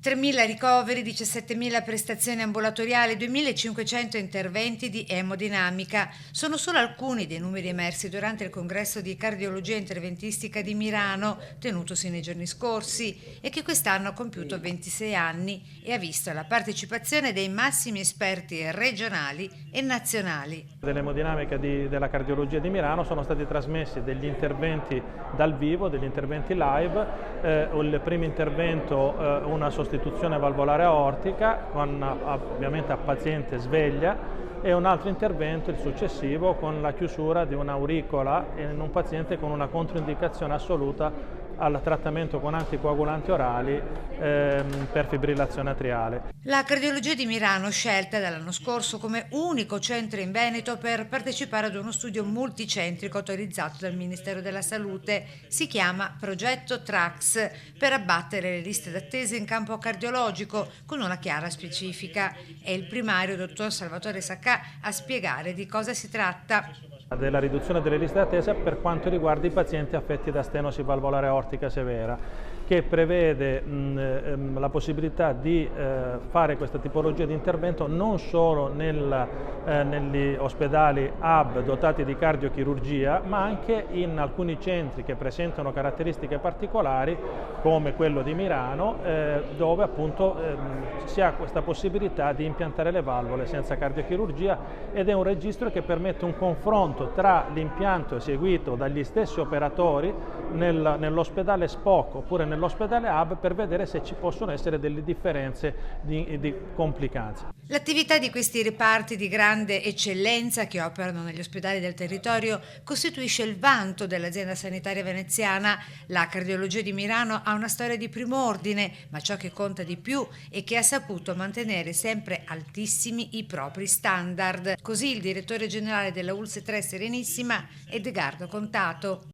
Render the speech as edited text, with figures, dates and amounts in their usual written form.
3.000 ricoveri, 17.000 prestazioni ambulatoriali, 2.500 interventi di emodinamica. Sono solo alcuni dei numeri emersi durante il congresso di cardiologia interventistica di Milano, tenutosi nei giorni scorsi, e che quest'anno ha compiuto 26 anni e ha visto la partecipazione dei massimi esperti regionali e nazionali. Dell'emodinamica della cardiologia di Milano sono stati trasmessi degli interventi dal vivo, degli interventi live, il primo intervento una sostituzione valvolare aortica ovviamente a paziente sveglia, e un altro intervento, il successivo, con la chiusura di un'auricola in un paziente con una controindicazione assoluta al trattamento con anticoagulanti orali per fibrillazione atriale. La cardiologia di Milano, scelta dall'anno scorso come unico centro in Veneto per partecipare ad uno studio multicentrico autorizzato dal Ministero della Salute, si chiama Progetto TRAX, per abbattere le liste d'attesa in campo cardiologico con una chiara specifica. È il primario dottor Salvatore Saccà a spiegare di cosa si tratta. Della riduzione delle liste d'attesa per quanto riguarda i pazienti affetti da stenosi valvolare aortica severa, che prevede la possibilità di fare questa tipologia di intervento non solo negli ospedali hub dotati di cardiochirurgia, ma anche in alcuni centri che presentano caratteristiche particolari, come quello di Milano, dove appunto si ha questa possibilità di impiantare le valvole senza cardiochirurgia, ed è un registro che permette un confronto tra l'impianto eseguito dagli stessi operatori nell'ospedale SPOC oppure nell'ospedale hub, per vedere se ci possono essere delle differenze di complicanze. L'attività di questi reparti di grande eccellenza che operano negli ospedali del territorio costituisce il vanto dell'azienda sanitaria veneziana. La cardiologia di Milano ha una storia di primo ordine, ma ciò che conta di più è che ha saputo mantenere sempre altissimi i propri standard. Così il direttore generale della ULSS 3 Serenissima, Edgardo Contato.